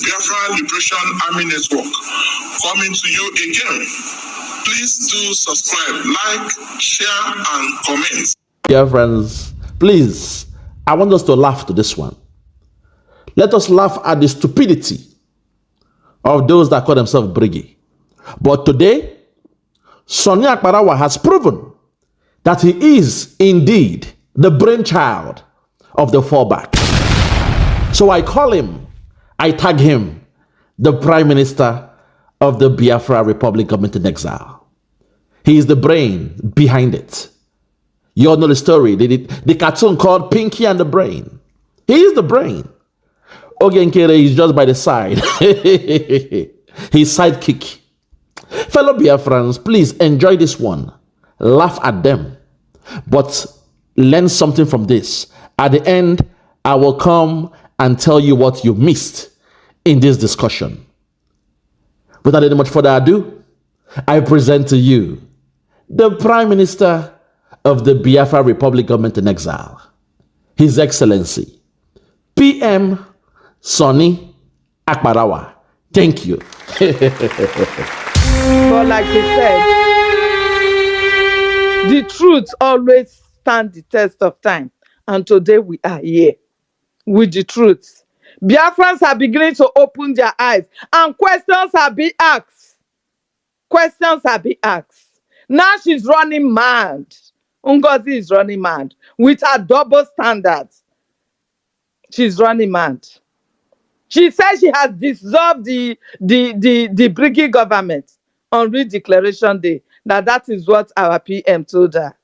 Biafran Liberation Army Network coming to you again. Please do subscribe, like, share, and comment. Dear friends, please, I want us to laugh to this one. Let us laugh at the stupidity of those that call themselves Briggy. But today, Sonny Akbarawa has proven that he is indeed the brainchild of the fallback. So I call him, I tag him, the Prime Minister of the Biafra Republic Government in Exile. He is the brain behind it. You all know the story, the cartoon called Pinky and the Brain. He is the brain. Ogenkere is just by the side. His sidekick. Fellow Biafrans, please enjoy this one. Laugh at them. But learn something from this. At the end, I will come and tell you what you missed in this discussion. Without any much further ado, I present to you the Prime Minister of the Biafra Republic Government in Exile, His Excellency, PM Sonny Akbarawa. Thank you. But like he said, the truth always stands the test of time. And today we are here with the truth. Biafrans are beginning to open their eyes and questions are being asked. Questions are being asked. Now she's running mad. Ngozi is running mad with her double standards. She's running mad. She says she has dissolved the Briggy government on Redeclaration Day. That is what our PM told her.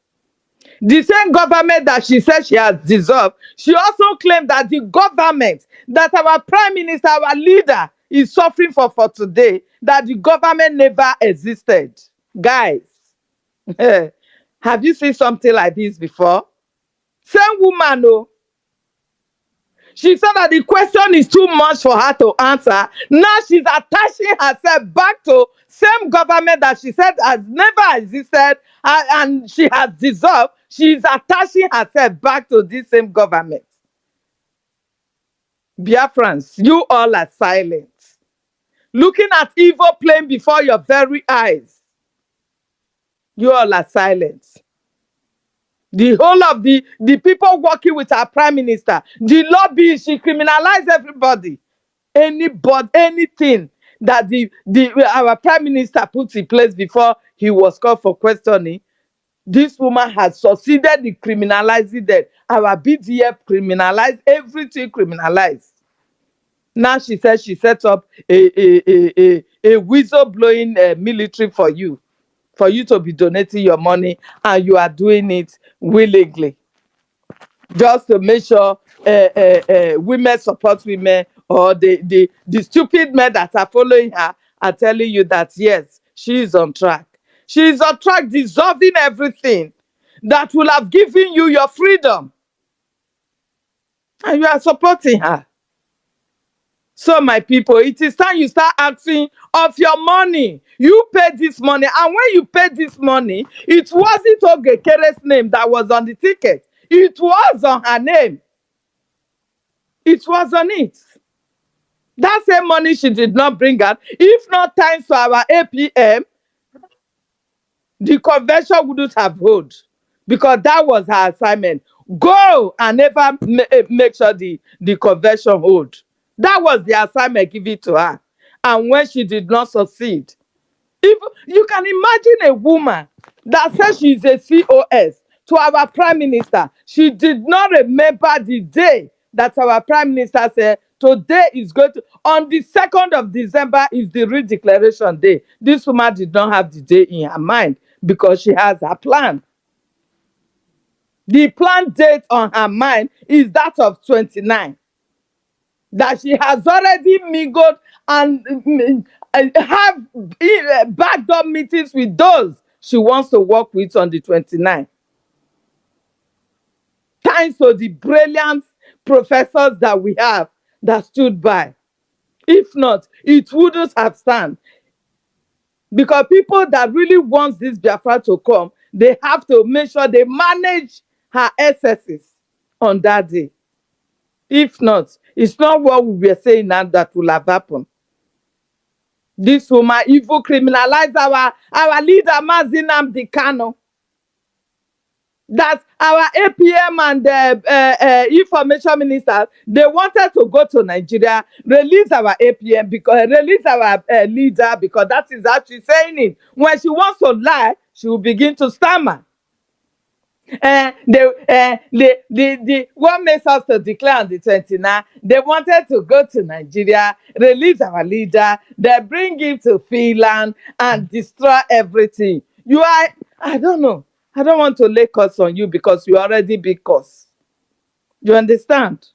The same government that she said she has dissolved, she also claimed that the government that our Prime Minister, our leader, is suffering for today, that the government never existed. Guys, have you seen something like this before? Same woman, oh. She said that the question is too much for her to answer. Now she's attaching herself back to same government that she said has never existed and she has dissolved. She's attaching herself back to this same government. Biafrans, you all are silent. Looking at evil playing before your very eyes. You all are silent. The whole of the people working with our Prime Minister, the lobby, she criminalized everybody. Anybody, anything that our Prime Minister put in place before he was called for questioning, this woman has succeeded in criminalizing them. Our BDF criminalized, everything criminalized. Now she says she set up a whistleblowing military for you to be donating your money, and you are doing it willingly. Just to make sure women support women, or the stupid men that are following her are telling you that, yes, she is on track. She is on track, dissolving everything that will have given you your freedom. And you are supporting her. So, my people, it is time you start asking of your money. You paid this money. And when you paid this money, it wasn't Ogekere's name that was on the ticket. It was on her name. It was on it. That same money she did not bring out. If not thanks to our APM, the convention wouldn't have held. Because that was her assignment. Go and never make sure the convention hold. That was the assignment given to her. And when she did not succeed, if you can imagine a woman that says she's a COS to our Prime Minister, she did not remember the day that our Prime Minister said, today is going to, on the 2nd of December is the Redeclaration Day. This woman did not have the day in her mind because she has a plan. The planned date on her mind is that of 29. That she has already mingled and have backdoor meetings with those she wants to work with on the 29th. Thanks to the brilliant professors that we have that stood by. If not, it wouldn't have stand. Because people that really want this Biafra to come, they have to make sure they manage her excesses on that day. If not, it's not what we were saying now that will have happened. This woman evil criminalize our leader, Mazinam Dikano. That our APM and information ministers, they wanted to go to Nigeria, release our APM, because release our leader, because that is how she's saying it. When she wants to lie, she will begin to stammer. What makes us to declare on the 29th, they wanted to go to Nigeria, release our leader, they bring him to Finland and destroy everything. I don't know. I don't want to lay curse on you because you already big curse. You understand?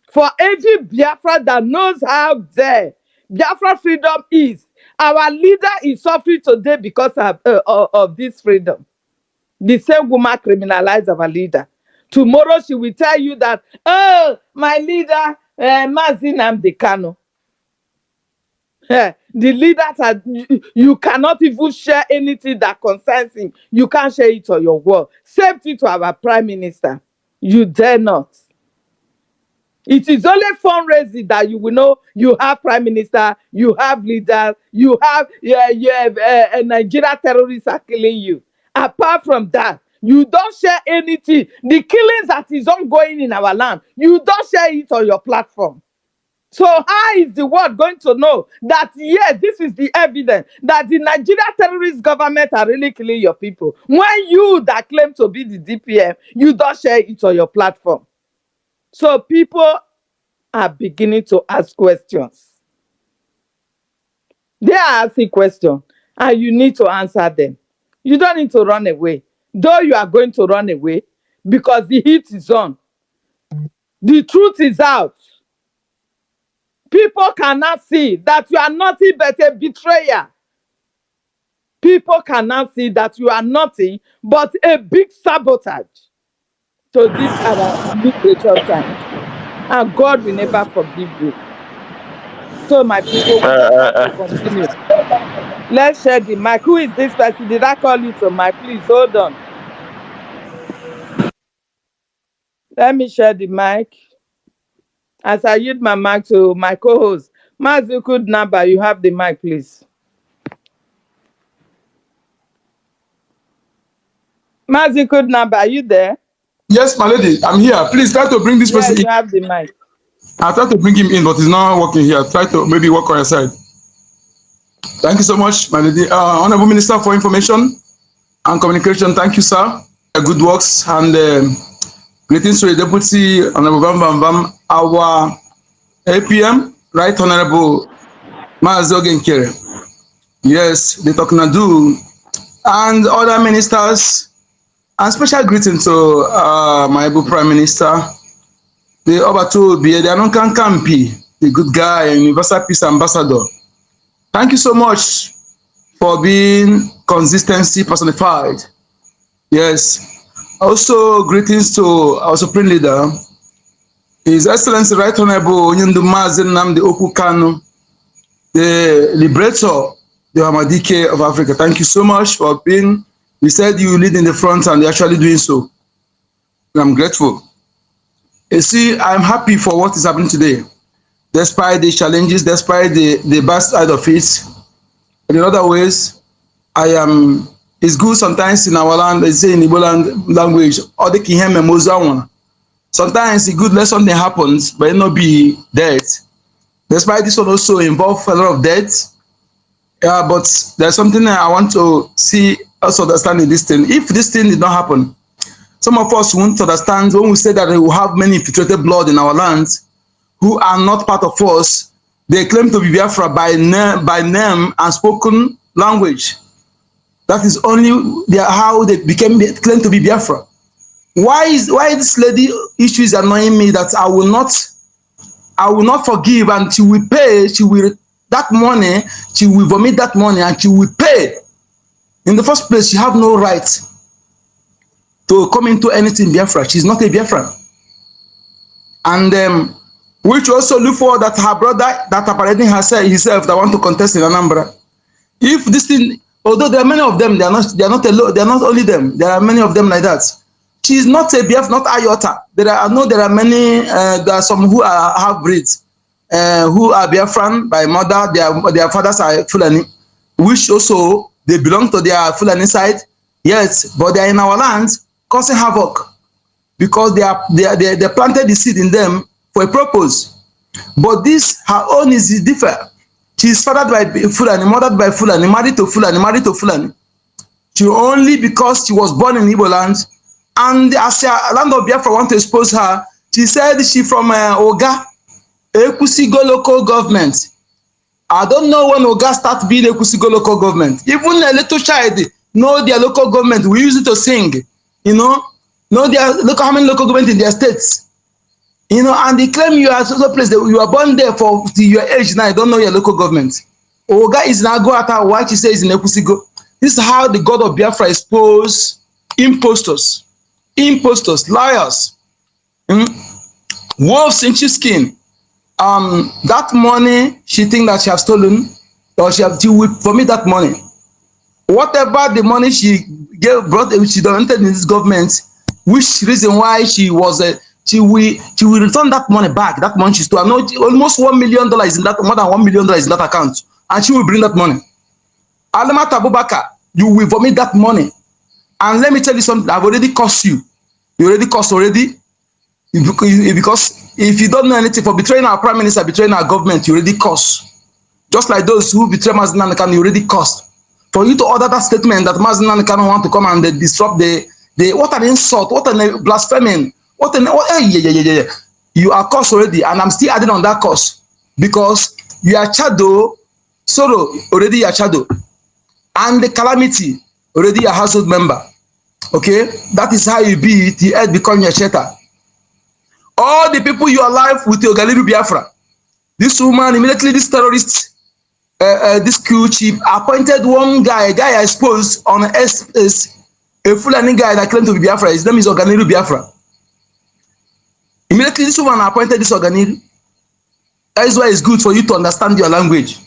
For every Biafra that knows how there Biafra freedom is, our leader is suffering today because of this freedom. The same woman criminalized our leader. Tomorrow she will tell you that, oh, my leader, Mazinam Dekano. The leader that you cannot even share anything that concerns him. You can't share it on your wall. Same thing to our prime minister. You dare not. It is only fundraising that you will know you have prime minister, you have leaders, you have Nigeria terrorists are killing you. Apart from that, you don't share anything. The killings that is ongoing in our land, you don't share it on your platform. So how is the world going to know that, yes, this is the evidence that the Nigeria terrorist government are really killing your people, when you that claim to be the DPM, you don't share it on your platform? So people are beginning to ask questions. They are asking questions, and you need to answer them. You don't need to run away. Though you are going to run away, because the heat is on. The truth is out. People cannot see that you are nothing but a betrayer. People cannot see that you are nothing but a big sabotage to this our liberation time. And God will never forgive you. So my people, we just have to continue. Let's share the mic. Who is this person? Did I call you to mic? Please hold on. Let me share the mic. As I yield my mic to my co-host, Mazukud Naba, you have the mic, please. Mazukud Naba, are you there? Yes, my lady, I'm here. Please try to bring this person in. You have the mic. I tried to bring him in, but he's not working here. Try to maybe work on your side. Thank you so much, my lady. Honorable Minister for Information and Communication, thank you, sir. Good works and greetings to the Deputy Honorable Bam, our APM, Right Honorable Mazogenkere. Yes, the Toknadu and other ministers. And special greeting to my able Prime Minister, the Obato Bie, the Anonkan Kampi, the good guy and Universal Peace Ambassador. Thank you so much for being consistency personified. Yes. Also, greetings to our Supreme Leader, His Excellency Right Honorable Onyindu Mazen Nnamdi Okwu Kanu, the liberator, the Hamadike of Africa. Thank you so much for being. You said you lead in the front and you're actually doing so. I'm grateful. You see, I'm happy for what is happening today. Despite the challenges, despite the bad side of it, in other ways, it's good sometimes in our land, they say in Igbo language, sometimes it's good let something happens, but it not be death. Despite this one also involve a lot of death. Yeah, but there's something I want to see us understanding this thing. If this thing did not happen, some of us won't understand when we say that we will have many infiltrated blood in our lands who are not part of us. They claim to be Biafra by name and spoken language. That is only how they claim to be Biafra. Why this lady issue is annoying me that I will not forgive, and she will pay. She will that money. She will vomit that money and she will pay. In the first place, she have no right to come into anything Biafra. She's not a Biafran. And which also look for that her brother that apparently himself that want to contest in Anambra. If this thing, although there are many of them, they are not alone, they are not only them. There are many of them like that. She's not a BF, not Iota. There are many. There are some who are half-breeds, who are Biafran by mother. Their fathers are Fulani, which also they belong to their Fulani side. Yes, but they are in our land causing havoc because they planted the seed in them for a purpose. But this, her own is different. She is fathered by Fulani, mothered by Fulani, married to Fulani. She only because she was born in Igbo land, and as a land of Biafra want to expose her, she said she from Oga, Ekusigo local government. I don't know when Oga start being Ekusigo local government. Even a little child know their local government. We use it to sing, know their local, how many local government in their states. And they claim you are also place that you are born there for your age now. You don't know your local government. Oga is now go at why she says in Ekusigo. This is how the God of Biafra expose impostors, liars, wolves in sheepskin. That money she think that she have stolen, or she will vomit that money. Whatever the money she brought, she donated in this government, which reason why she was she will return that money back. That money she stole. I know almost $1 million is in that, more than $1 million is in that account, and she will bring that money. Alamat Abubakar, you will vomit that money. And let me tell you something, I've already cost you. You already cost already. Because if you don't know anything, for betraying our prime minister, betraying our government, you already cost. Just like those who betray Mazi Nnamdi Kanu, you already cost. For you to order that statement that Mazi Nnamdi Kanu want to come and disrupt the what an insult, what an blaspheming, yeah. You are cost already, and I'm still adding on that cost. Because you are shadow, sorrow, already you are shadow. And the calamity, already a household member. Okay, that is how you be. The earth become your shelter. All the people you are alive with your Galilu Biafra. This woman, immediately this terrorist, this coup chief, appointed one guy, I suppose, on a Fulani guy that claimed to be Biafra. His name is Oganiru Biafra. Immediately this woman appointed this Oganiru. That is why it's good for you to understand your language.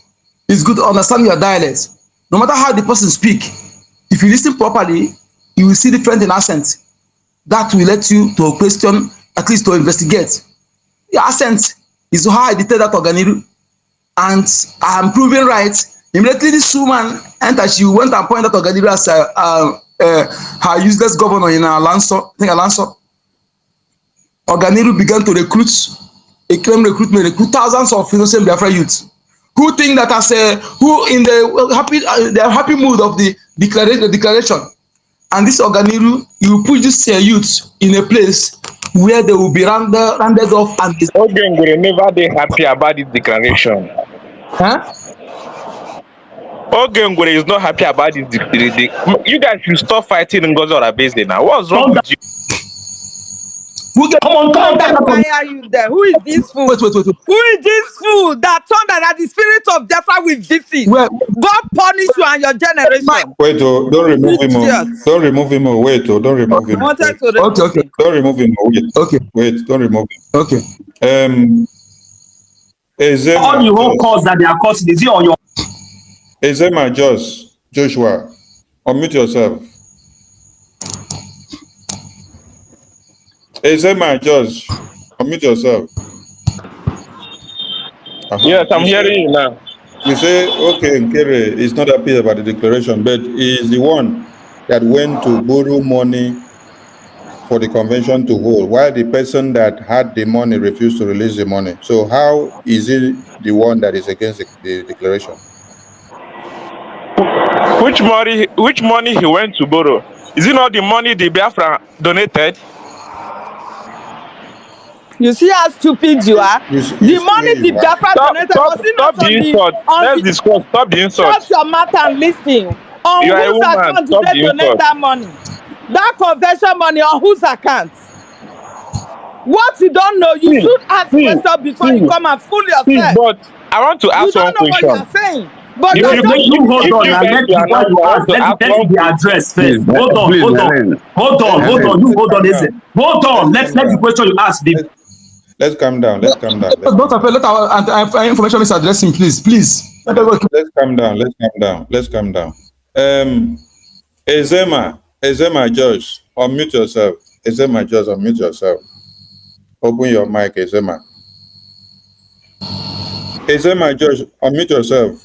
It's good to understand your dialect. No matter how the person speak, if you listen properly, you will see different in accent. That will let you to question, at least to investigate. The accent is how I detect that Oganiru. And I am proving right. Immediately this woman entered, she went and pointed out Oganiru as her useless governor in Alanso. I think Alanso. Oganiru began to recruit recruit thousands of innocent Biafra youths who think that who in the happy mood of the declaration. And this Oganiru, you put this youths in a place where they will be rounded off and Ogengwe never be happy about this declaration. Huh? Ogengwe is not happy about this declaration. You guys should stop fighting in Gozo Rabeze now. What's wrong with you? Come on, why are you there? Who is this fool? Wait. Who is this fool that thunder that the spirit of Bafra will visit? God punish you and your generation. Wait, don't remove him. Don't remove him. Wait, don't remove him. Okay. Don't remove him. Wait, don't remove him. Okay. All the whole cause that they are causing, is it on your Ezema Joshua, unmute yourself. Ezema Josh, unmute yourself. Yes, I'm hearing you now. You say, okay, Nkere is not happy about the declaration, but he is the one that went to borrow money for the convention to hold, while the person that had the money refused to release the money. So how is he the one that is against the declaration? Which money he went to borrow? Is it not the money the Biafra donated? You see how stupid you are? The money the Biafra donated was it not the insult. Let's discuss. Stop the insult. Shut your mouth and listen. On You are a whose woman. account Stop did they the donate insult. that money? That convention money on whose account? What you don't know, you should ask questions before you come and fool yourself. But I want to ask one You don't know question. what you're saying. But If you hold on and let guys before you ask, let the address first. Hold on. You hold on. Let the question you ask be. Let's calm down. Let's Let our information is addressing, please. Let's calm down. Ezema Josh, unmute yourself. Ezema, just unmute yourself. Open your mic, Ezema. Ezema, just unmute yourself.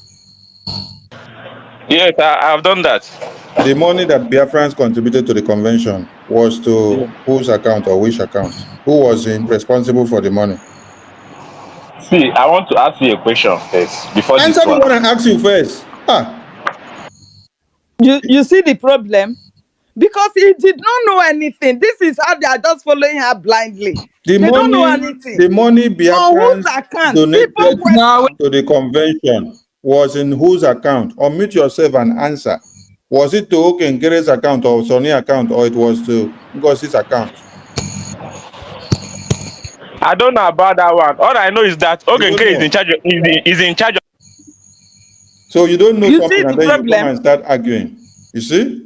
Yes, I've done that. The money that Biafrans contributed to the convention was to whose account or which account? Who was responsible for the money? See, I want to ask you a question first before Answer this me one. what I ask you first. You see the problem? Because he did not know anything. This is how they are just following her blindly. They don't know anything. The money On Biafrans whose account? donated Simple question. to the convention was in whose account? Unmute yourself and answer. Was it to Okenkere's account or Sonny account, or it was to Ngosi's account? I don't know about that one. All I know is that Ogenkere is in charge. Is in charge. So you don't know You something, see the and then you come problem? and start arguing. You see,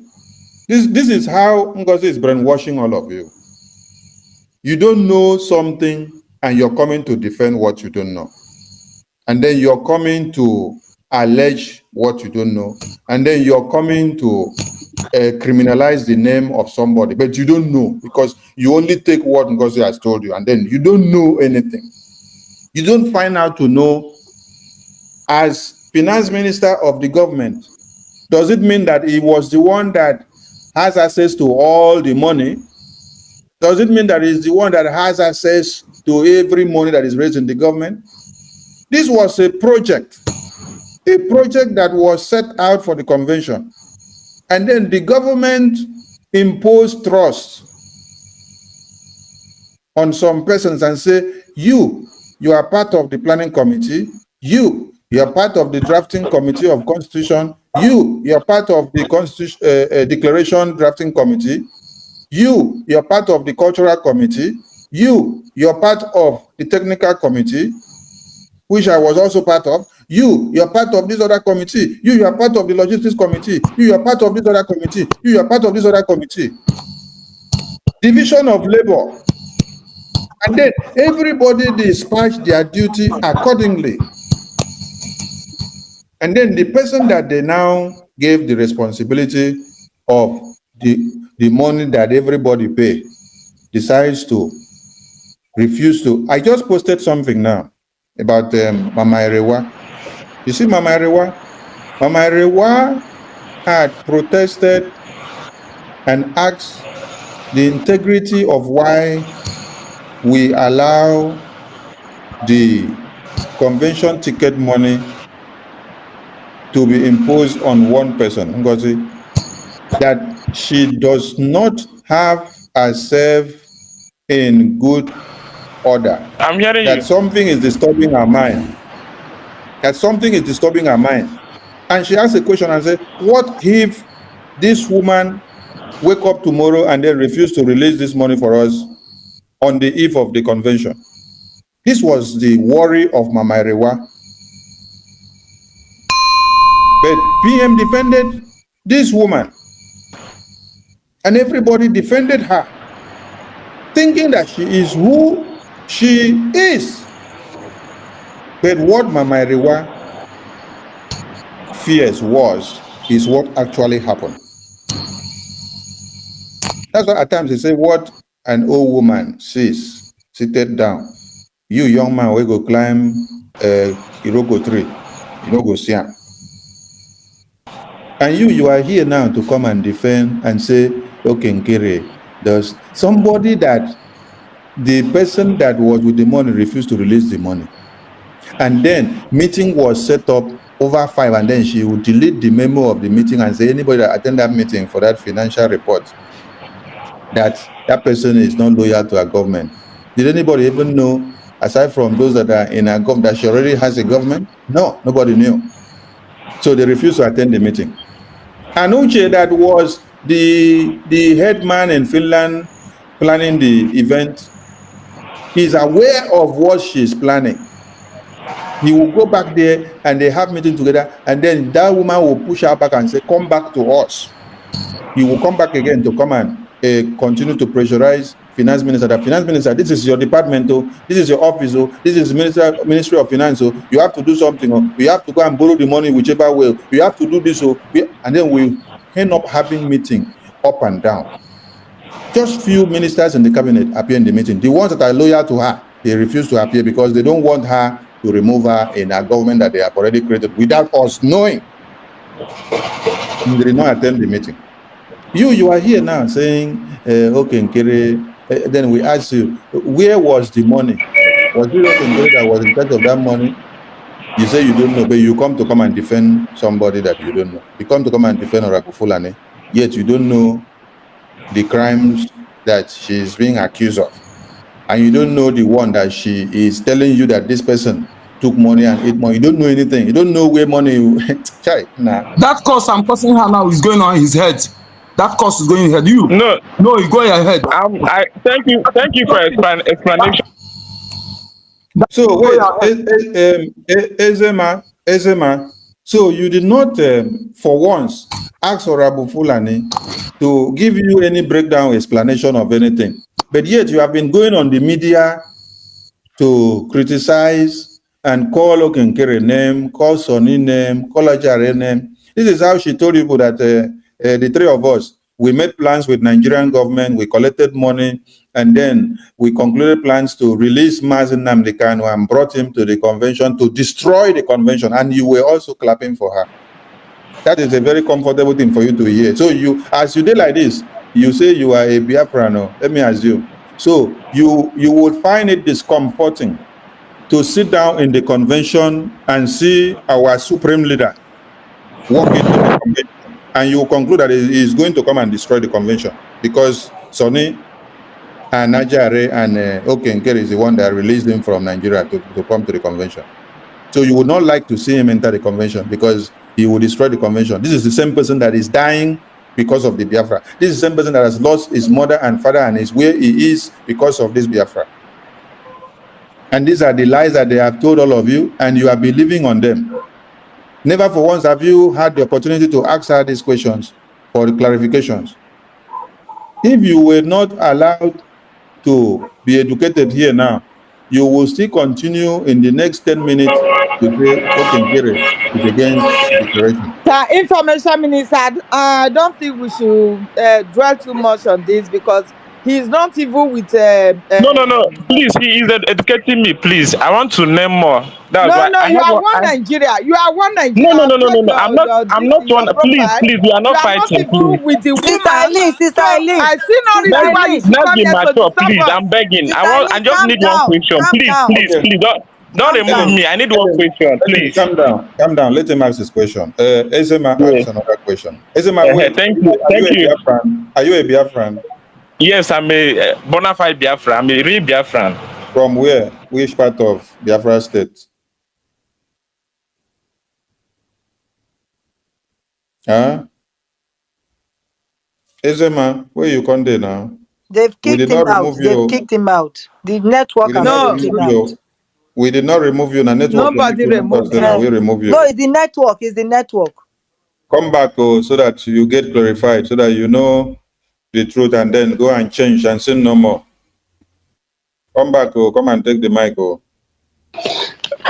this is how Ngozi is brainwashing all of you. You don't know something, and you're coming to defend what you don't know, and then you're coming to allege what you don't know, and then you're coming to criminalize the name of somebody, but you don't know because you only take what Ngozi has told you, and then you don't know anything. You don't find out to know. As finance minister of the government, does it mean that he was the one that has access to all the money? Does it mean that he's the one that has access to every money that is raised in the government? This was a project that was set out for the convention. And then the government imposed trust on some persons and say, you are part of the planning committee, you are part of the drafting committee of constitution, you are part of the constitution declaration drafting committee, you are part of the cultural committee, you are part of the technical committee, which I was also part of, you are part of this other committee, you are part of the logistics committee, you are part of this other committee, you are part of this other committee. Division of labor. And then everybody dispatched their duty accordingly. And then the person that they now gave the responsibility of the money that everybody pay decides to refuse to. I just posted something now about Mama Erewa. You see Mama Erewa? Mama Erewa had protested and asked the integrity of why we allow the convention ticket money to be imposed on one person, Ngozi, that she does not have herself in good order. I'm hearing that you. Something is disturbing her mind. That something is disturbing her mind. And she asked a question and said, what if this woman wake up tomorrow and then refuse to release this money for us on the eve of the convention? This was the worry of Mama Erewa. But PM defended this woman. And everybody defended her, thinking that she is who she is. But what Mama Erewa fears is what actually happened. That's why at times they say what an old woman sees seated down. You young man, we go climb a Iroko tree, you know, go see her. And you are here now to come and defend and say, okay, Nkere, there's somebody that the person that was with the money refused to release the money. And then meeting was set up over 5, and then she would delete the memo of the meeting and say anybody that attend that meeting for that financial report, that person is not loyal to our government. Did anybody even know, aside from those that are in our government, that she already has a government? No, nobody knew. So they refused to attend the meeting. And Uche, that was the head man in Finland planning the event, he's aware of what she's planning. He will go back there and they have meeting together, and then that woman will push her back and say, come back to us. He will come back again to come and continue to pressurize finance minister. The finance minister, this is your department, this is your office, this is Ministry of Finance, you have to do something, you have to go and borrow the money whichever way, you have to do this, and then we end up having meeting up and down. Just few ministers in the cabinet appear in the meeting. The ones that are loyal to her, they refuse to appear because they don't want her to remove her in a government that they have already created without us knowing. They did not attend the meeting. You are here now saying, okay, Nkere, then we ask you, where was the money? Was it okay, Nkere, that was in charge of that money? You say you don't know, but you come and defend somebody that you don't know. You come and defend Oraku Fulani, yet you don't know the crimes that she is being accused of. And you don't know the one that she is telling you that this person took money and ate money. You don't know anything. You don't know where money... Nah. That course I'm causing her now is going on his head. That course is going ahead. You? No, it's going ahead. I thank you for explanation. So wait, Ezema. So you did not, for once, ask Orabu Fulani to give you any breakdown explanation of anything, but yet you have been going on the media to criticize and call Okenkere name, call Sonny name, call Ajare name. This is how she told people that the three of us, we made plans with Nigerian government, we collected money, and then we concluded plans to release Mazi Nnamdi Kanu and brought him to the convention to destroy the convention, and you were also clapping for her. That is a very comfortable thing for you to hear. So you, as you did like this, you say you are a Biafran, let me assume. So you would find it discomforting to sit down in the convention and see our supreme leader walk into the convention, and you conclude that he is going to come and destroy the convention because Sonny and Najare and Okenkere is the one that released him from Nigeria to come to the convention. So you would not like to see him enter the convention because he will destroy the convention. This is the same person that is dying because of the Biafra. This is the same person that has lost his mother and father and is where he is because of this Biafra. And these are the lies that they have told all of you, and you are believing on them. Never for once have you had the opportunity to ask her these questions for the clarifications. If you were not allowed to be educated here now, you will still continue in the next 10 minutes to say, Okenkere is against declaration. Information minister, I don't think we should dwell too much on this because he's not even with. No. Please, he is educating me. Please, I want to name more. That's why I You have are one Nigeria. You are one Nigeria. No. I'm not one. Please, we are not fighting. You are not even with the woman. Sister Eileen. I see no reason why you should Let's come be here to mature, disturb please. us. I'm begging. Sister I Eileen, just need one question. Please. Don't remove me. I need one question, please. Calm down. Let him ask his question. Ezema asks another question. Ezema, wait. Thank you. Are you a Biafran? Yes, I'm a bona fide Biafran. I'm a real Biafran. From where? Which part of Biafra state? Huh? Ezema, where you come there now? They've kicked him out. They've kicked him out. The network has kicked him out. We did not remove you. Nobody removed you. We remove you. No, it's the network. It's the network. Come back so that you get clarified, so that you know the truth, and then go and change and sin no more. Come back, come and take the mic.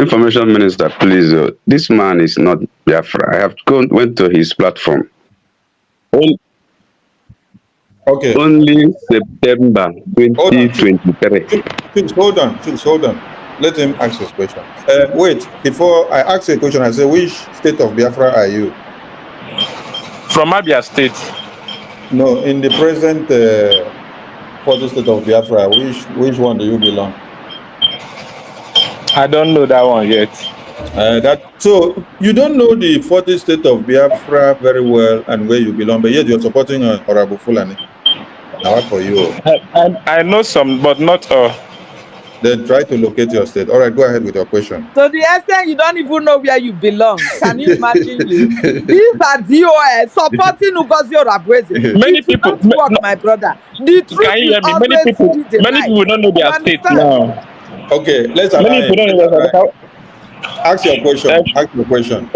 Information Minister, please. This man is not Biafra. I have went to his platform. Okay. Only September 2023. Hold on. Let him ask his question. Wait, before I ask a question, I say, which state of Biafra are you? From Abia State. No, in the present 40th state of Biafra, which one do you belong? I don't know that one yet. So you don't know the 40th state of Biafra very well and where you belong, but yet you're supporting Orabu Fulani. Now what for you? I know some, but not all. Then try to locate your state. All right, go ahead with your question. To the extent you don't even know where you belong. Can you imagine you? These are DOS supporting Ngozi Orabueze. Many people not work, my brother. The truth can you hear me? Many people don't know their state now. Okay, let's allow him. Ask your question.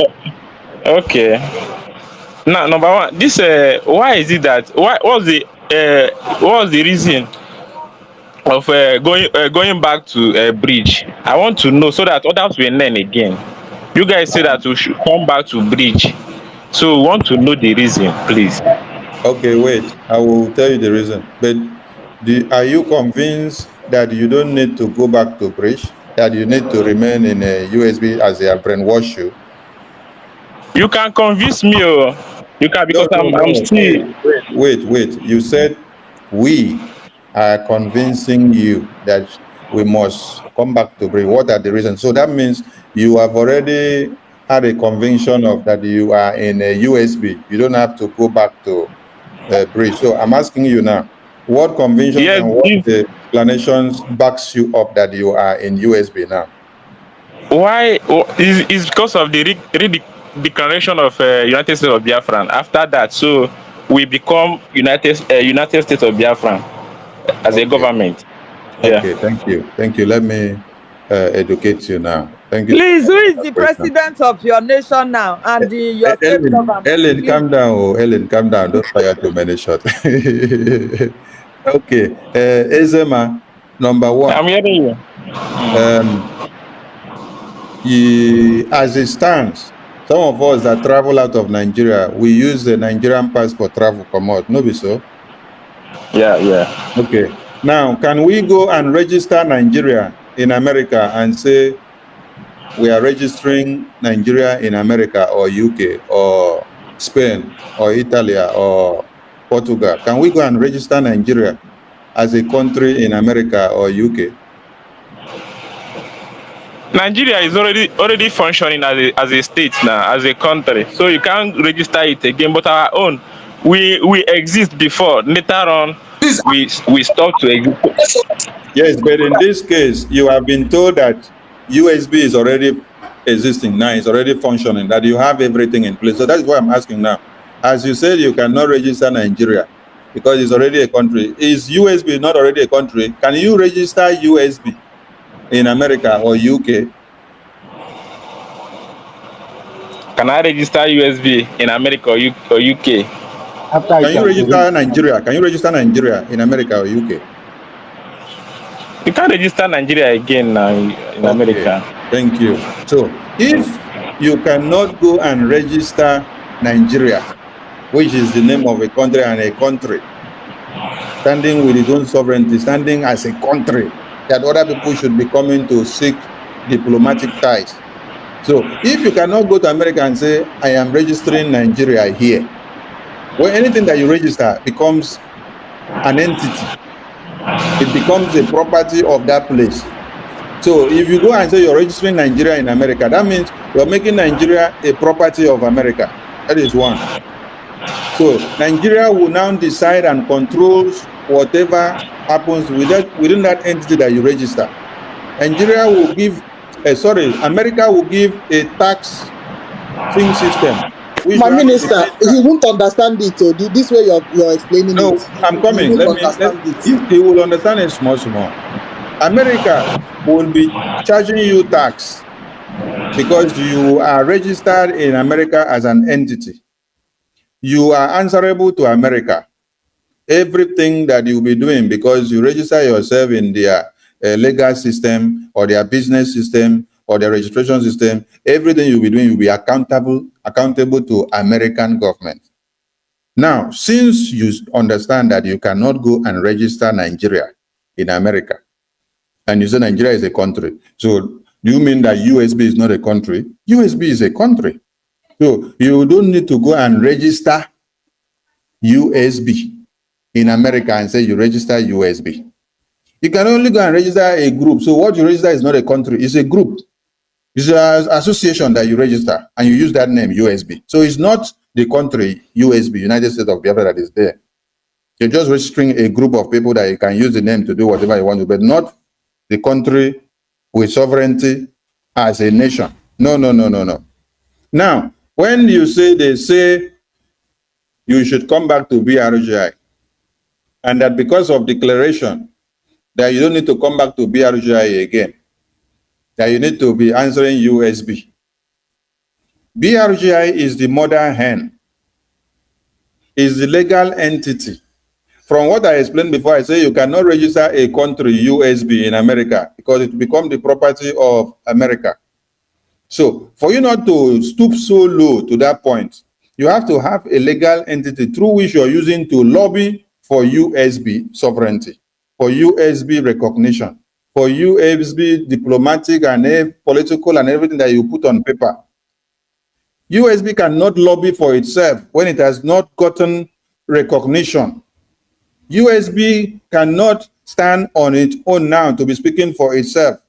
Okay. Now, number one, this why is it that what was the reason of going back to bridge? I want to know so that others will learn again. You guys say that we should come back to bridge, so we want to know the reason, please. Okay, wait. I will tell you the reason. But are you convinced that you don't need to go back to bridge? That you need to remain in a USB as they have brainwashed you? You can convince me, oh. You can, No, because no, I'm no. still. Wait. You said we are convincing you that we must come back to bridge. What are the reasons? So that means you have already had a conviction of that you are in a USB. You don't have to go back to bridge. So I'm asking you now, what conventions Yes, and what explanations backs you up that you are in USB now? why? Is because of the declaration of United States of Biafran. After that, so we become United States of Biafran as a Okay. government. Yeah. Okay. Thank you. Let me educate you now. Thank you. Please, who is the Question. president of your nation now and your state government? Ellen, Please. calm down. Oh, Ellen, calm down. Don't fire too many shots. Okay. Ezema, number one. I'm hearing you. As it stands, some of us that travel out of Nigeria, we use the Nigerian passport travel come out. No be so? Yeah. Okay. Now, can we go and register Nigeria in America and say we are registering Nigeria in America or UK or Spain or Italy or Portugal? Can we go and register Nigeria as a country in America or UK? Nigeria is already functioning as a state now, as a country. So you can't register it again. But our own, we exist before. Later on, we stop to exist. Yes, but in this case, you have been told that USB is already existing now, it's already functioning, that you have everything in place. So that's what I'm asking now. As you said, you cannot register Nigeria because it's already a country. Is USB not already a country? Can you register USB in America or UK? Can I register USB in America or UK? Can you register Nigeria? Can you register Nigeria in America or UK? You can't register Nigeria again now in America. Thank you. So if you cannot go and register Nigeria, which is the name of a country and a country, standing with its own sovereignty, standing as a country, that other people should be coming to seek diplomatic ties. So if you cannot go to America and say, I am registering Nigeria here, well, anything that you register becomes an entity. It becomes a property of that place. So if you go and say you're registering Nigeria in America, that means you're making Nigeria a property of America. That is one. So Nigeria will now decide and controls whatever happens within that entity that you register. Nigeria will give, America will give a tax system. My minister, he won't understand it. So this way you're explaining no, it. I'm coming. He will understand it small. America will be charging you tax because you are registered in America as an entity. You are answerable to America. Everything that you'll be doing because you register yourself in their legal system or their business system or their registration system, everything you'll be doing will be accountable to American government. Now, since you understand that you cannot go and register Nigeria in America, and you say Nigeria is a country, so do you mean that USB is not a country? USB is a country. So you don't need to go and register USB in America and say you register USB. You can only go and register a group. So what you register is not a country, it's a group. It's an association that you register and you use that name, USB. So it's not the country, USB, United States of Biafra, that is there. You're just registering a group of people that you can use the name to do whatever you want to, but not the country with sovereignty as a nation. No. Now, when you say they say you should come back to BRGI, and that because of declaration that you don't need to come back to BRGI again, that you need to be answering USB. BRGI is the mother hen, is the legal entity. From what I explained before, I say you cannot register a country USB in America because it becomes the property of America. So for you not to stoop so low to that point You have to have a legal entity through which you're using to lobby for USB sovereignty, for USB recognition, for USB diplomatic and political and everything that you put on paper. USB cannot lobby for itself when it has not gotten recognition. USB cannot stand on its own now to be speaking for itself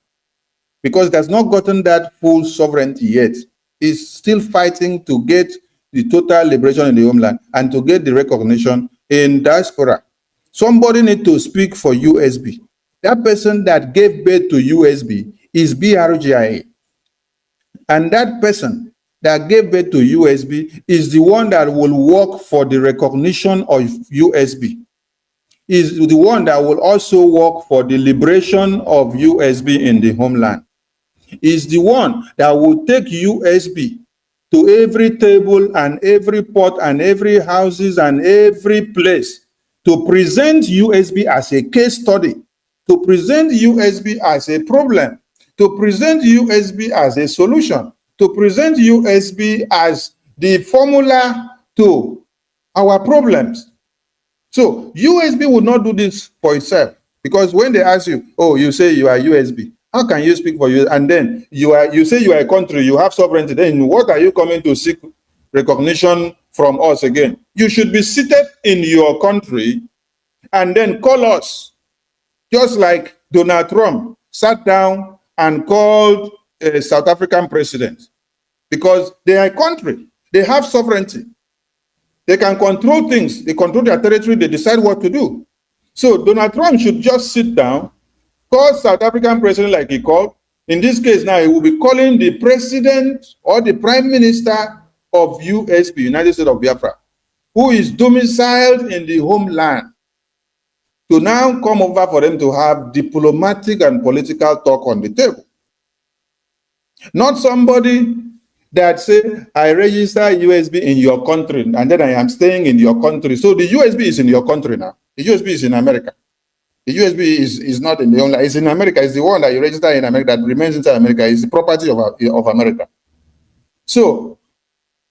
because it has not gotten that full sovereignty yet. It's still fighting to get the total liberation in the homeland and to get the recognition in diaspora. Somebody needs to speak for USB. That person that gave birth to USB is BRGIA. And that person that gave birth to USB is the one that will work for the recognition of USB. Is the one that will also work for the liberation of USB in the homeland. Is the one that will take USB to every table and every pot and every houses and every place to present USB as a case study, to present USB as a problem, to present USB as a solution, to present USB as the formula to our problems. So USB will not do this for itself, because when they ask you, oh, you say you are USB, how can you speak for you? And then you say you are a country, you have sovereignty, then what are you coming to seek recognition from us again? You should be seated in your country and then call us, just like Donald Trump sat down and called a South African president, because they are a country, they have sovereignty. They can control things. They control their territory. They decide what to do. So Donald Trump should just sit down, call South African president like he called. In this case now, he will be calling the president or the prime minister of USB, United States of Biafra, who is domiciled in the homeland, to now come over for them to have diplomatic and political talk on the table. Not somebody that say, I register USB in your country and then I am staying in your country. So the USB is in your country now. The USB is in America. The USB is not in the only, it's in America. It's the one that you register in America that remains inside America. It's the property of America. So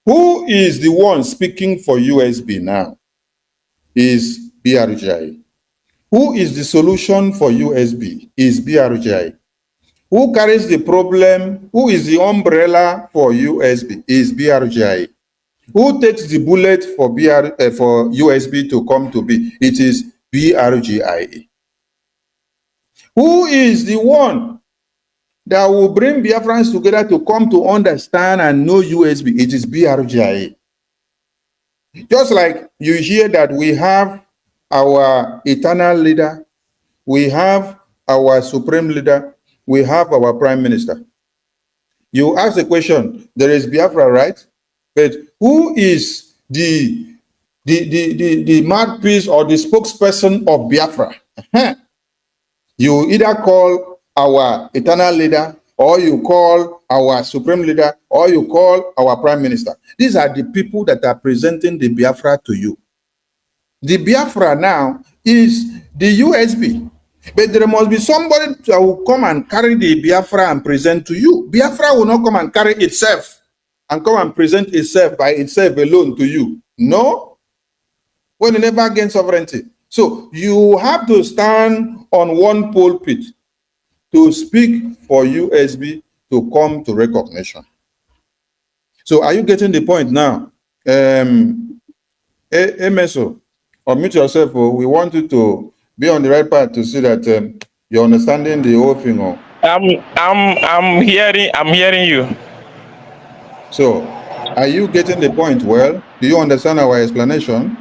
who is the one speaking for USB now? Is BRGI. Who is the solution for USB? Is BRGI. Who carries the problem? Who is the umbrella for USB? Is BRGI. Who takes the bullet for USB to come to be? It is BRGI. Who is the one that will bring Biafrans together to come to understand and know USB? It is BRGI. Just like you hear that we have our eternal leader, we have our supreme leader, we have our prime minister. You ask the question, there is Biafra, right? But who is the mouthpiece or the spokesperson of Biafra? You either call our eternal leader, or you call our supreme leader, or you call our prime minister. These are the people that are presenting the Biafra to you. The Biafra now is the USB. But there must be somebody that will come and carry the Biafra and present to you. Biafra will not come and carry itself and come and present itself by itself alone to you. No. When you never gain sovereignty. So you have to stand on one pulpit to speak for USB to come to recognition. So are you getting the point now? MSO, unmute yourself. We want you to be on the right path to see that you're understanding the whole thing. I'm hearing you. So, are you getting the point well? Do you understand our explanation?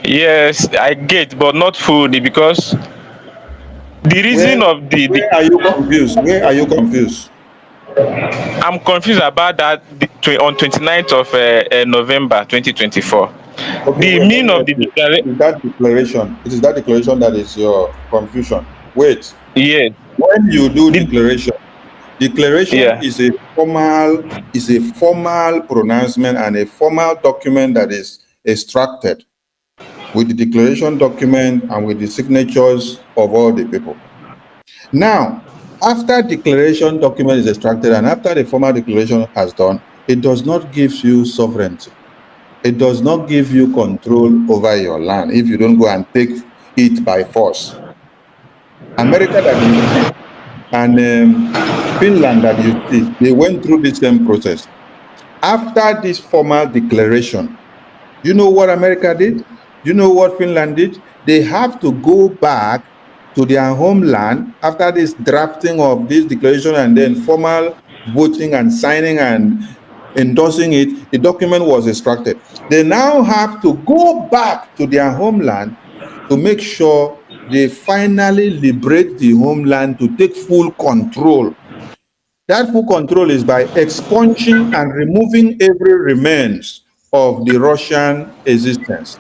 Yes, I get, but not fully, because the reason where are you confused? Where are you confused? I'm confused about that on 29th of November 2024. Okay, the meaning of the declaration. It is that declaration that is your confusion. Wait. Yeah. When you do declaration is a formal pronouncement and a formal document that is extracted with the declaration document and with the signatures of all the people. Now, after declaration document is extracted and after the formal declaration has done, it does not give you sovereignty. It does not give you control over your land if you don't go and take it by force. America that you see and Finland that you see, they went through the same process. After this formal declaration, you know what America did? You know what Finland did? They have to go back to their homeland after this drafting of this declaration and then formal voting and signing and endorsing it. The document was extracted. They now have to go back to their homeland to make sure they finally liberate the homeland to take full control. That full control is by expunging and removing every remains of the Russian existence.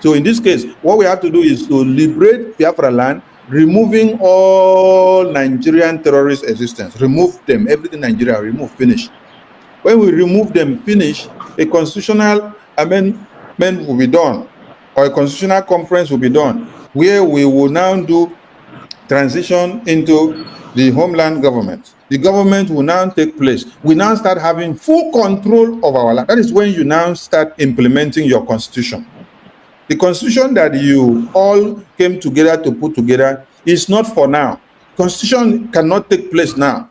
So in this case, what we have to do is to liberate Biafra land, removing all Nigerian terrorist existence, remove them, everything Nigeria, remove, finish. When we remove them, finish, a constitutional amendment will be done, or a constitutional conference will be done, where we will now do transition into the homeland government. The government will now take place. We now start having full control of our land. That is when you now start implementing your constitution. The constitution that you all came together to put together is not for now. Constitution cannot take place now.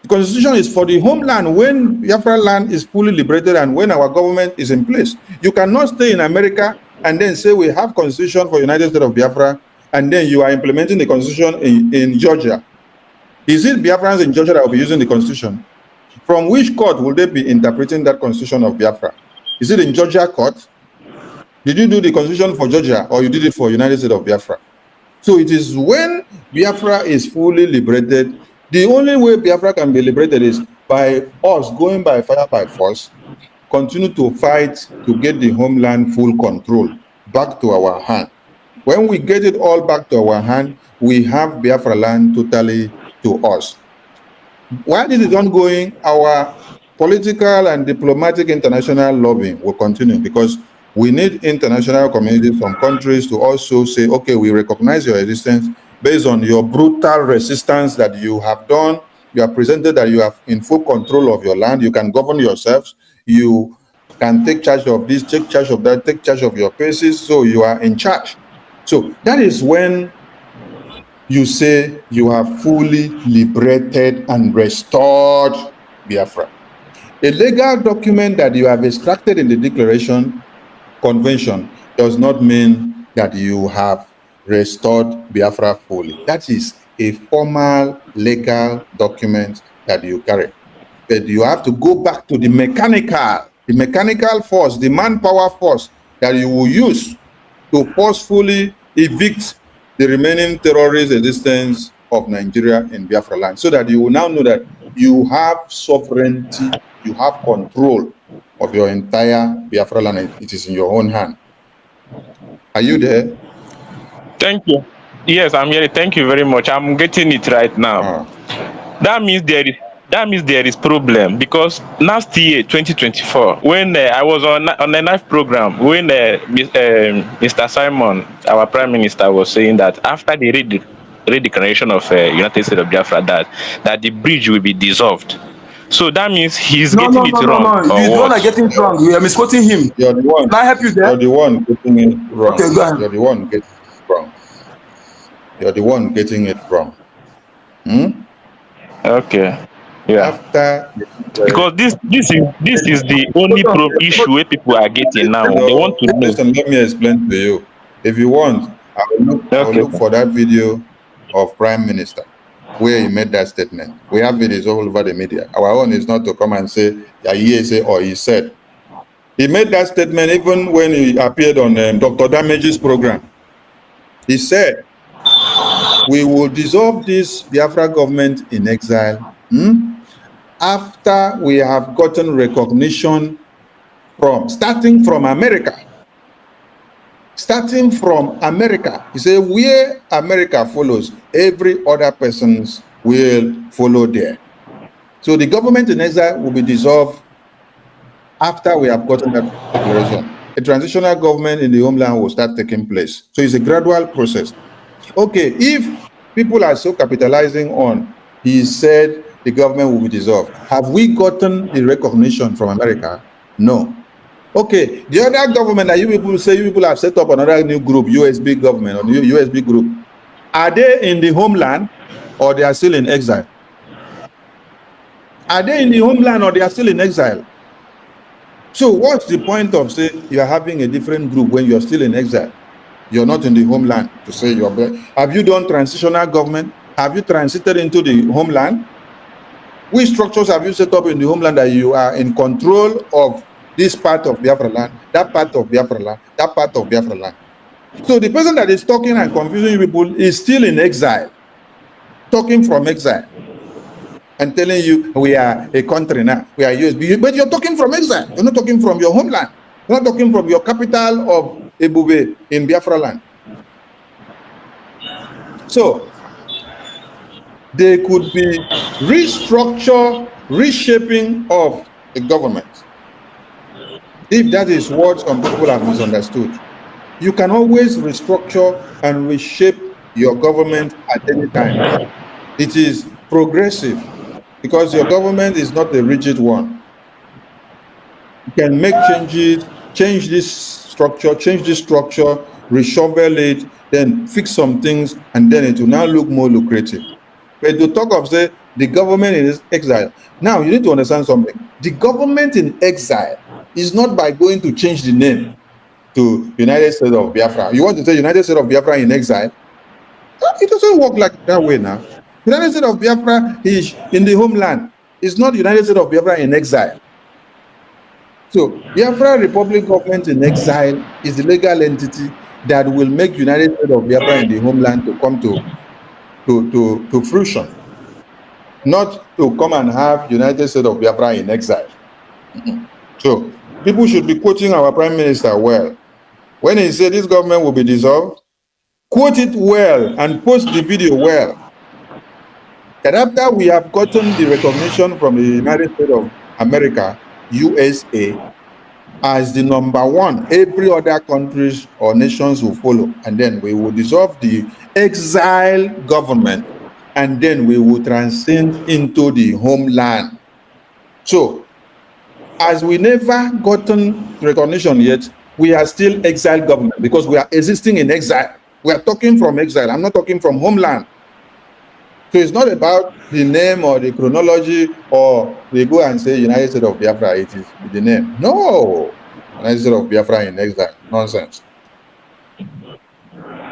The constitution is for the homeland when Biafra land is fully liberated and when our government is in place. You cannot stay in America and then say we have constitution for United States of Biafra and then you are implementing the constitution in Georgia. Is it Biafrans in Georgia that will be using the constitution? From which court will they be interpreting that constitution of Biafra? Is it in Georgia court? Did you do the constitution for Georgia or you did it for United States of Biafra? So it is when Biafra is fully liberated. The only way Biafra can be liberated is by us going by fire by force, continue to fight to get the homeland full control back to our hand. When we get it all back to our hand, we have Biafra land totally to us. While this is ongoing, our political and diplomatic international lobbying will continue because we need international communities from countries to also say, okay, we recognize your existence based on your brutal resistance that you have done. You are presented that you have in full control of your land. You can govern yourselves. You can take charge of this, take charge of that, take charge of your places. So you are in charge. So that is when you say you have fully liberated and restored Biafra. A legal document that you have extracted in the declaration convention does not mean that you have restored Biafra fully. That is a formal legal document that you carry. But you have to go back to the mechanical force, the manpower force that you will use to forcefully evict the remaining terrorist existence of Nigeria in Biafra land, so that you will now know that you have sovereignty, you have control of your entire Biafra land. It is in your own hand. Are you there? Thank you. Yes, I'm here. Thank you very much. I'm getting it right now. That means there is problem because last year 2024 when I was on a live program when Mr. Simon, our Prime Minister, was saying that after the redeclaration of United States of Biafra that the bridge will be dissolved. So that means he's getting it wrong. No. He's the one that getting it wrong. We are misquoting him. You're the one. Can I help you there? You're the one getting it wrong. Okay, go ahead. You're the one getting it wrong. You're the one getting it wrong. Okay. Yeah. After because this is the only issue where people are getting now. They want to know. Listen, let me explain to you. If you want, I will look for that video of Prime Minister where he made that statement. We have videos all over the media. Our own is not to come and say, yeah, he say or he said. He made that statement even when he appeared on Dr. Damage's program. He said, we will dissolve this Biafra government in exile after we have gotten recognition starting from America. Starting from America. He said, where America follows, every other persons will follow there. So the government in exile will be dissolved after we have gotten that declaration. A transitional government in the homeland will start taking place. So it's a gradual process. Okay, if people are so capitalizing on, he said the government will be dissolved. Have we gotten the recognition from America? No. Okay, the other government that you people say you people have set up another new group, USB government or new USB group, are they in the homeland or they are still in exile? Are they in the homeland or they are still in exile? So what's the point of saying you are having a different group when you're still in exile? You're not in the homeland to say you're. Have you done transitional government? Have you transited into the homeland? Which structures have you set up in the homeland that you are in control of this part of Biafra land, that part of Biafra land, that part of Biafra land? So the person that is talking and confusing people is still in exile, talking from exile and telling you we are a country now, we are USB, but you're talking from exile. You're not talking from your homeland. You're not talking from your capital of Ebube in Biafra land. So there could be reshaping of the government. If that is what some people have misunderstood, you can always restructure and reshape your government at any time. It is progressive because your government is not a rigid one. You can make changes, change this structure, reshuffle it, then fix some things, and then it will now look more lucrative. But to talk of, say, the government in exile, now you need to understand something. The government in exile is not by going to change the name to United States of Biafra. You want to say United States of Biafra in exile? It doesn't work like that way now. United States of Biafra is in the homeland. It's not United States of Biafra in exile. So Biafra Republic government in exile is the legal entity that will make United States of Biafra in the homeland to come to fruition, not to come and have United States of Biafra in exile. So people should be quoting our Prime Minister well. When he said this government will be dissolved, quote it well and post the video well. And after we have gotten the recognition from the United States of America, USA, as the #1, every other countries or nations will follow. And then we will dissolve the exile government. And then we will transcend into the homeland. So, as we never gotten recognition yet, we are still exile government because we are existing in exile. We are talking from exile. I'm not talking from homeland. So it's not about the name or the chronology or they go and say United States of Biafra, it is the name. No, United States of Biafra in exile. Nonsense.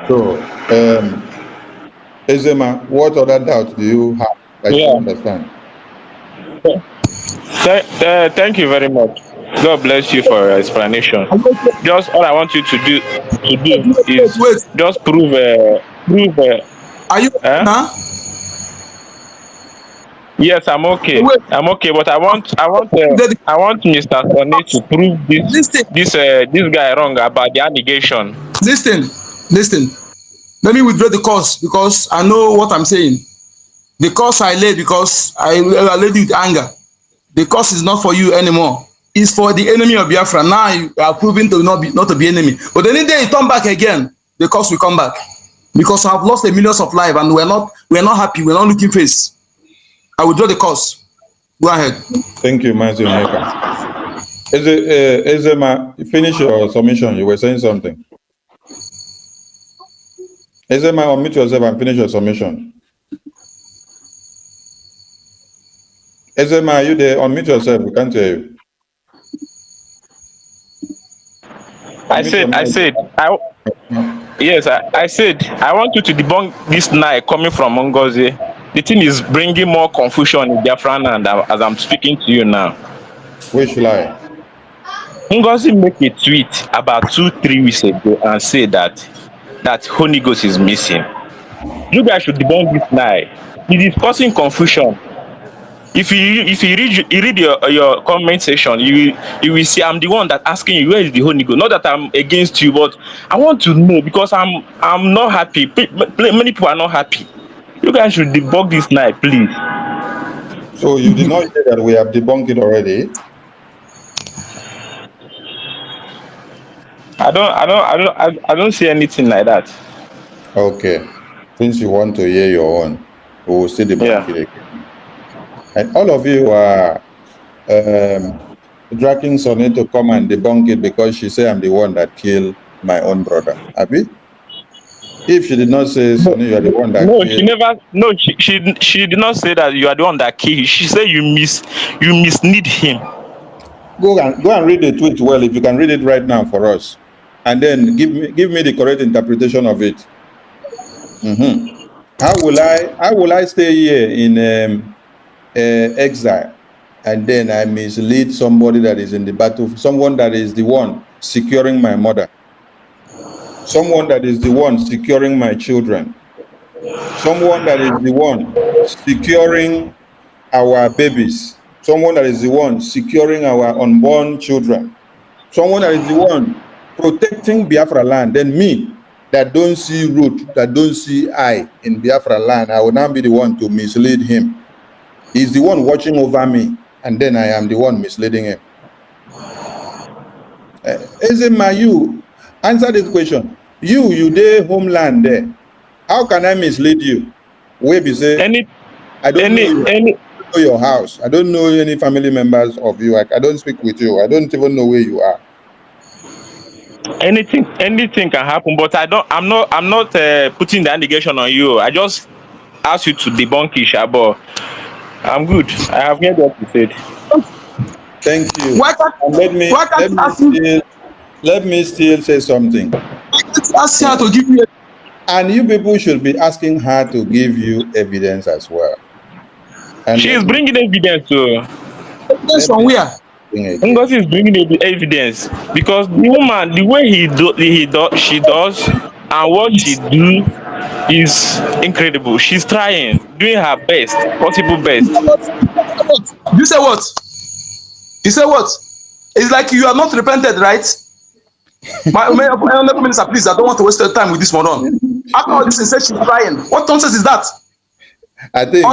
So, Ezema, what other doubt do you have that you understand? Thank you very much. God bless you for your explanation. Just all I want you to do is just prove. Are you now? Yes, I'm okay. I'm okay, but I want Mr. Sonny to prove this guy wrong about the allegation. Listen. Let me withdraw the cause because I know what I'm saying. The cause I laid because I laid it with anger. The cause is not for you anymore. It's for the enemy of Biafra. Now you are proving to not to be enemy. But any day you turn back again, the cause will come back. Because I've lost the millions of lives and we're not happy. We're not looking face. I will draw the cause. Go ahead. Thank you, Mazi Onyeka. Ezema, finish your submission. You were saying something. Ezema, unmute yourself and finish your submission. Ezema, are you there? Unmute yourself. We can't hear you. I said, I said, I want you to debunk this lie coming from Ngozi. The thing is bringing more confusion in Biafran, and as I'm speaking to you now. Which lie? Ngozi make a tweet about 2-3 weeks ago and say that Holy Ghost is missing. You guys should debunk this lie. It is causing confusion. If you read your comment section, you will see I'm the one that asking you where is the Holy Ghost. Not that I'm against you, but I want to know because I'm not happy. Many people are not happy. You guys should debunk this lie, please. So you did not say that we have debunked it already? I don't see anything like that. Okay. Since you want to hear your own, we will still debunk it again. And all of you are dragging Sonny to come and debunk it because she said I'm the one that killed my own brother. Abi? If she did not say, Sonny, you are the one that No, she killed. never. No, she did not say that you are the one that killed. She said you mislead him. Go and read the tweet well if you can read it right now for us, and then give me the correct interpretation of it. How will I stay here in exile, and then I mislead somebody that is in the battle, someone that is the one securing my mother, someone that is the one securing my children, someone that is the one securing our babies, someone that is the one securing our unborn children, someone that is the one protecting Biafra land, then me that don't see root, that don't see eye in Biafra land, I will now be the one to mislead him. He's the one watching over me, and then I am the one misleading him. Ezema, you answer this question. You there homeland there. How can I mislead you? Wait, say I don't know your house. I don't know any family members of you. I don't speak with you. I don't even know where you are. Anything can happen, but I'm not putting the allegation on you. I just asked you to debunk it, but I'm good. I have heard what you said. Thank you. Let me still say something. Ask her to give you. And you people should be asking her to give you evidence as well. And she is bringing evidence to. Evidence from where? Ngozi is bringing evidence because the woman, the way she does, and what she do is incredible. She's trying, doing her best, possible best. You say what? You say what? It's like you have not repented, right? my honorable minister, please, I don't want to waste your time with this one on. After all this, he said she's trying. What nonsense is that? I think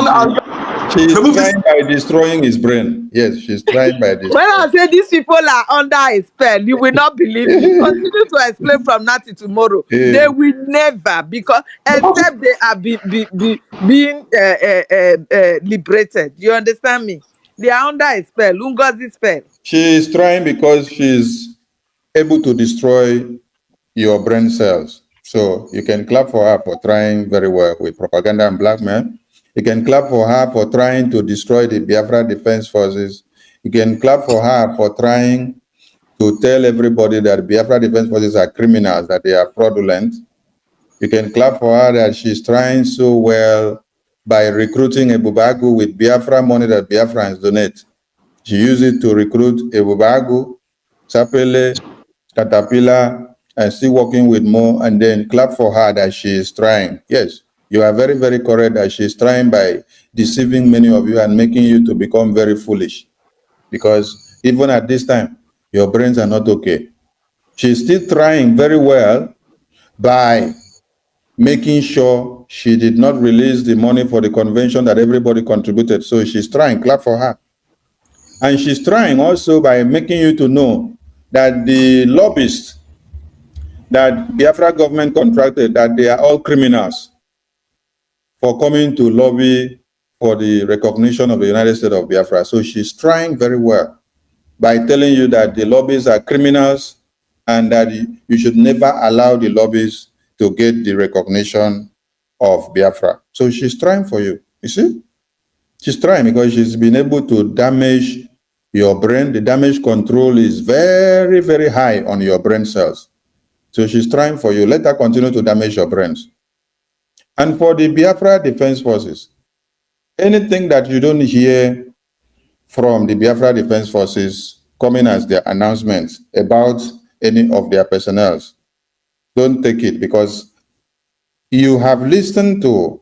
she's trying by destroying his brain. Yes, she's trying by destroying. When I say these people are under a spell, you will not believe me. Continue to explain from now to tomorrow. They will never, because except they are being liberated. You understand me? They are under a spell. Ngozi spell. She is trying because she's able to destroy your brain cells. So you can clap for her for trying very well with propaganda and blackmail. You can clap for her for trying to destroy the Biafra Defense Forces. You can clap for her for trying to tell everybody that Biafra Defense Forces are criminals, that they are fraudulent. You can clap for her that she's trying so well by recruiting Ebubagu with Biafra money that Biafrans donate. She used it to recruit Ebubagu, Sapele, Caterpillar, and still working with more, and then clap for her that she is trying. Yes, you are very, very correct that she is trying by deceiving many of you and making you to become very foolish. Because even at this time, your brains are not okay. She's still trying very well by making sure she did not release the money for the convention that everybody contributed. So she's trying, clap for her. And she's trying also by making you to know that the lobbyists that Biafra government contracted, that they are all criminals for coming to lobby for the recognition of the United States of Biafra. So she's trying very well by telling you that the lobbyists are criminals and that you should never allow the lobbyists to get the recognition of Biafra. So she's trying for you, you see? She's trying because she's been able to damage your brain. The damage control is very, very high on your brain cells. So she's trying for you. Let her continue to damage your brains. And for the Biafra Defense Forces, anything that you don't hear from the Biafra Defense Forces coming as their announcements about any of their personnel, don't take it, because you have listened to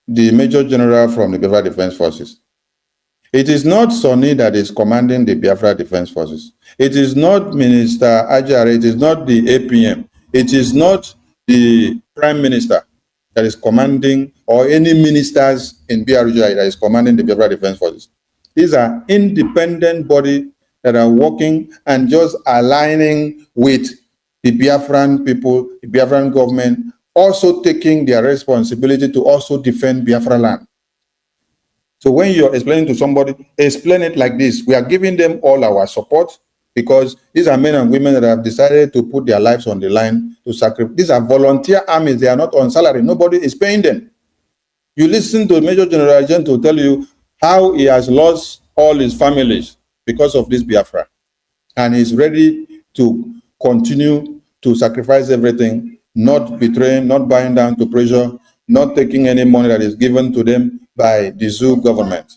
the Major General from the Biafra Defense Forces. It is not Sonny that is commanding the Biafra Defense Forces. It is not Minister Ajar. It is not the APM. It is not the Prime Minister that is commanding, or any ministers in BRGI that is commanding the Biafra Defense Forces. These are independent bodies that are working and just aligning with the Biafran people, the Biafran government, also taking their responsibility to also defend Biafra land. So when you're explaining to somebody, explain it like this. We are giving them all our support because these are men and women that have decided to put their lives on the line to sacrifice. These are volunteer armies. They are not on salary. Nobody is paying them. You listen to Major General Agent to tell you how he has lost all his families because of this Biafra. And he's ready to continue to sacrifice everything, not betraying, not buying down to pressure, not taking any money that is given to them by the zoo government.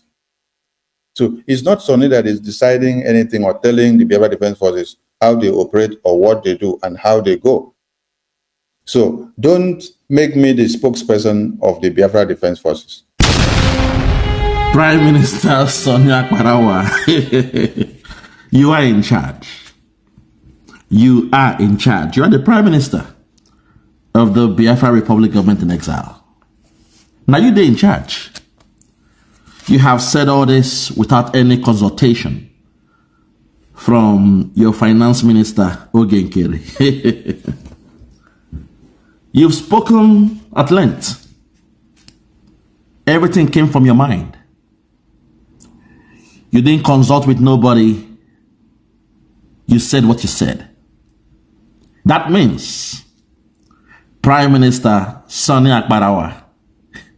So it's not Sonny that is deciding anything or telling the Biafra Defense Forces how they operate or what they do and how they go. So don't make me the spokesperson of the Biafra Defense Forces. Prime Minister Sonia Akparawa, you are in charge. You are in charge. You are the Prime Minister of the Biafra Republic government in exile. Now you're in charge. You have said all this without any consultation from your finance minister, Ogenkere. You've spoken at length. Everything came from your mind. You didn't consult with nobody. You said what you said. That means Prime Minister Sonny Akparawa,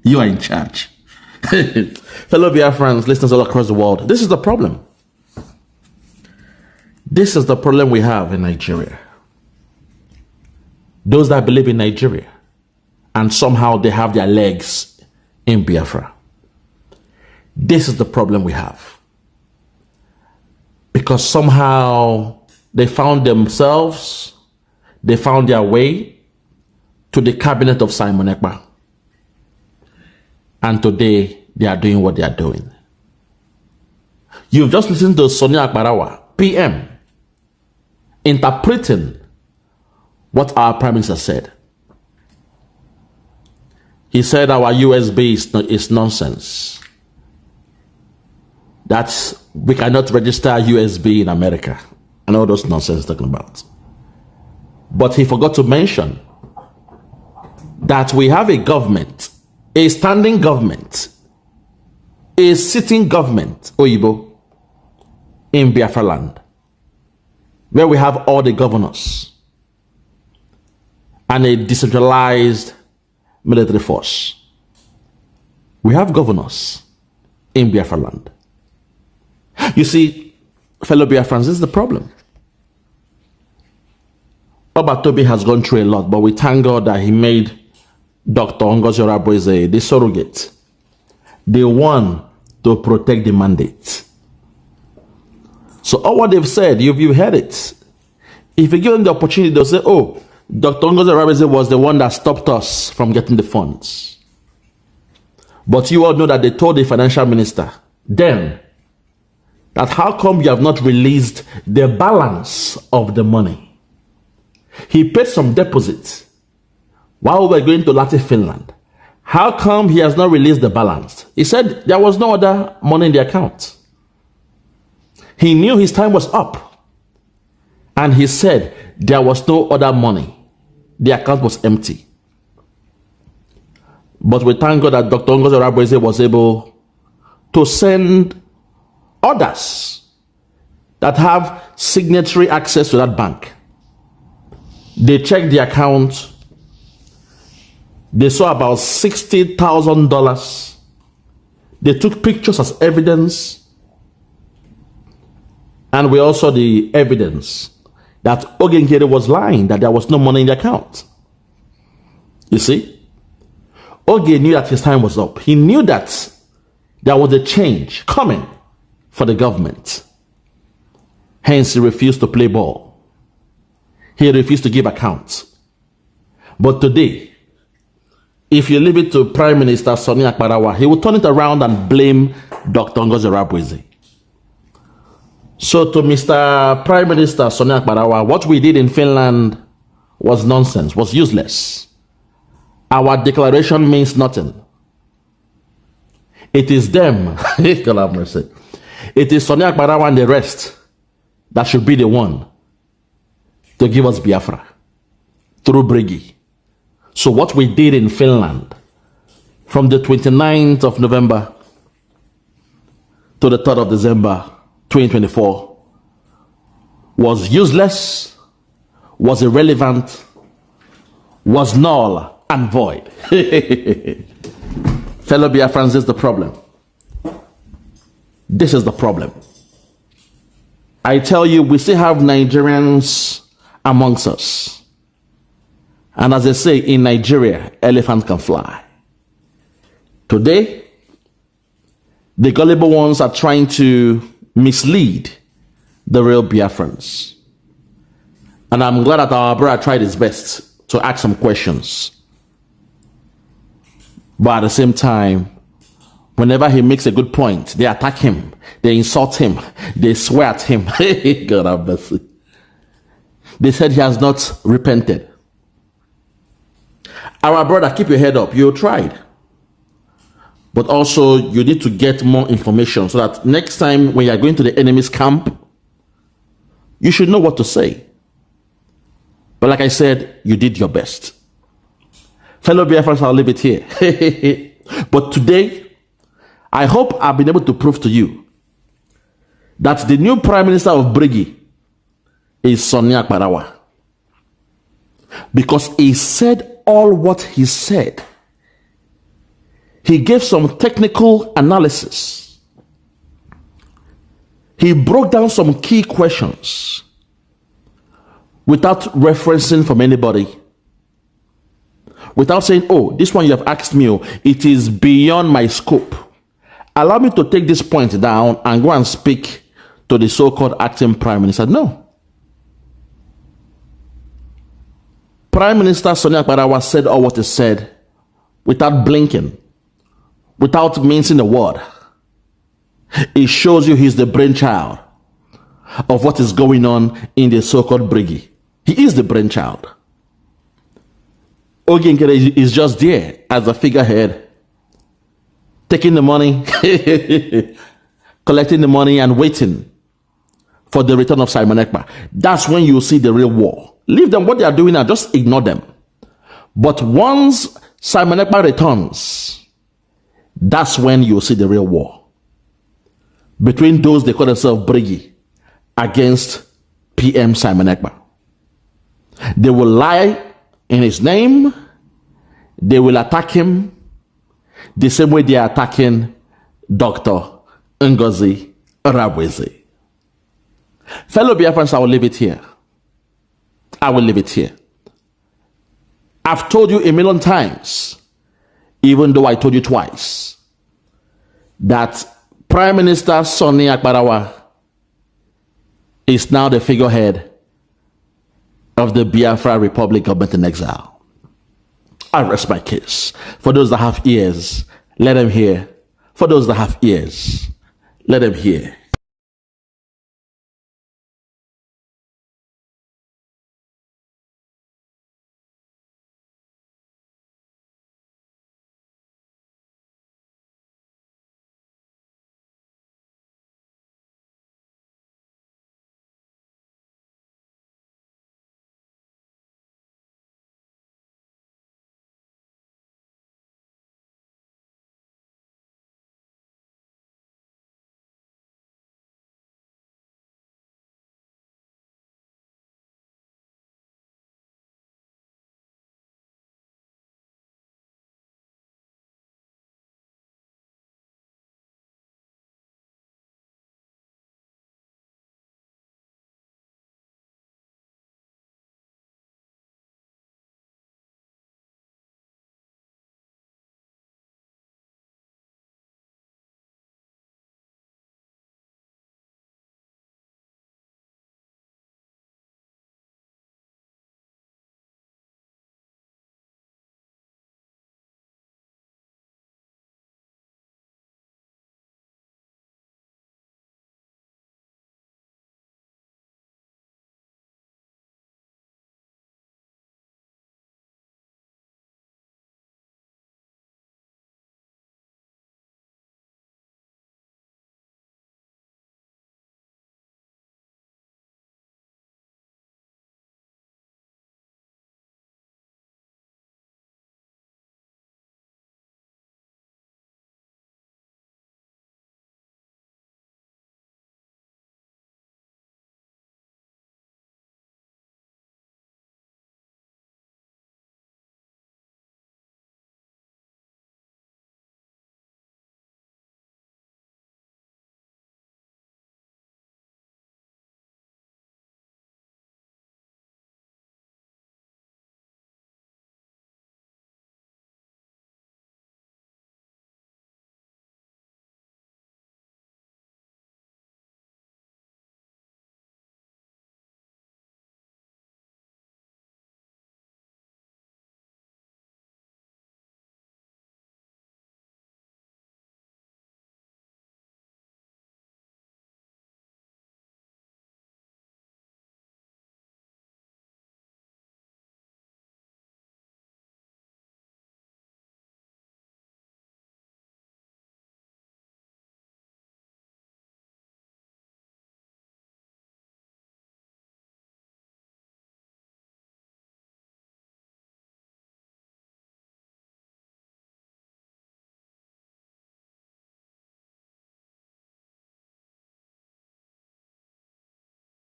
you are in charge. Fellow Biafrans, listeners all across the world, this is the problem. This is the problem we have in Nigeria. Those that believe in Nigeria and somehow they have their legs in Biafra. This is the problem we have. Because somehow they found themselves, they found their way to the cabinet of Simon Ekpa. And today they are doing what they are doing. You've just listened to Sonia Akparawa, PM, interpreting what our Prime Minister said. He said our USB is nonsense. That we cannot register USB in America. And all those nonsense he's talking about. But he forgot to mention that we have a government, a standing government, a sitting government, Oyibo, in Biafra land, where we have all the governors and a decentralized military force. We have governors in Biafra land. You see, fellow Biafrans, this is the problem. Obatobi has gone through a lot, but we thank God that he made Dr. Ngozi Orabueze the surrogate, the one to protect the mandate. So all what they've said, you've heard it. If you give them the opportunity, they'll say, oh, Dr. Ngozi Orabueze was the one that stopped us from getting the funds. But you all know that they told the financial minister then that how come you have not released the balance of the money? He paid some deposits while we were going to Latin Finland. How come he has not released the balance? He said there was no other money in the account. He knew his time was up. And he said there was no other money. The account was empty. But we thank God that Dr. Ngozi Orabueze was able to send others that have signatory access to that bank. They checked the account. They saw about $60,000. They took pictures as evidence. And we also saw the evidence that Ogenkere was lying, that there was no money in the account. You see? Oge knew that his time was up. He knew that there was a change coming for the government. Hence, he refused to play ball. He refused to give accounts. But today, if you leave it to Prime Minister Sonia Akparawa, he will turn it around and blame Dr. Ngozi Orabueze. So to Mr. Prime Minister Sonia Akparawa, what we did in Finland was nonsense, was useless. Our declaration means nothing. It is them, God have mercy. It is Sonia Akparawa and the rest that should be the one to give us Biafra through Brigi. So what we did in Finland from the 29th of November to the 3rd of December 2024 was useless, was irrelevant, was null and void. Fellow Biafrans, this is the problem. This is the problem. I tell you, we still have Nigerians amongst us. And as they say, in Nigeria, elephants can fly. Today, the gullible ones are trying to mislead the real Biafrans. And I'm glad that our brother tried his best to ask some questions. But at the same time, whenever he makes a good point, they attack him, they insult him, they swear at him. God have mercy. They said he has not repented. Our brother, keep your head up. You tried. But also, you need to get more information so that next time when you are going to the enemy's camp, you should know what to say. But like I said, you did your best. Fellow Biafrans, I'll leave it here. But today, I hope I've been able to prove to you that the new Prime Minister of Brigi is Sonia Akparawa. Because he said all what he said. He gave some technical analysis. He broke down some key questions without referencing from anybody. Without saying, oh, this one you have asked me, oh, it is beyond my scope. Allow me to take this point down and go and speak to the so-called acting Prime Minister. No. Prime Minister Sonia Akparawa said all what he said without blinking, without mincing a word. It shows you he's the brainchild of what is going on in the so-called Brigi. He is the brainchild. Oginkere is just there as a figurehead, taking the money, collecting the money and waiting for the return of Simon Ekpa. That's when you see the real war. Leave them what they are doing now, just ignore them. But once Simon Ekpa returns, that's when you see the real war. Between those they call themselves Brigi against PM Simon Ekpa. They will lie in his name. They will attack him the same way they are attacking Dr. Ngozi Arabweze. Fellow Biafrans, I will leave it here. I will leave it here. I've told you a million times, even though I told you twice, that Prime Minister Sonia Akparawa is now the figurehead of the Biafra Republic Government in Exile. I rest my case. For those that have ears, let them hear. For those that have ears, let them hear.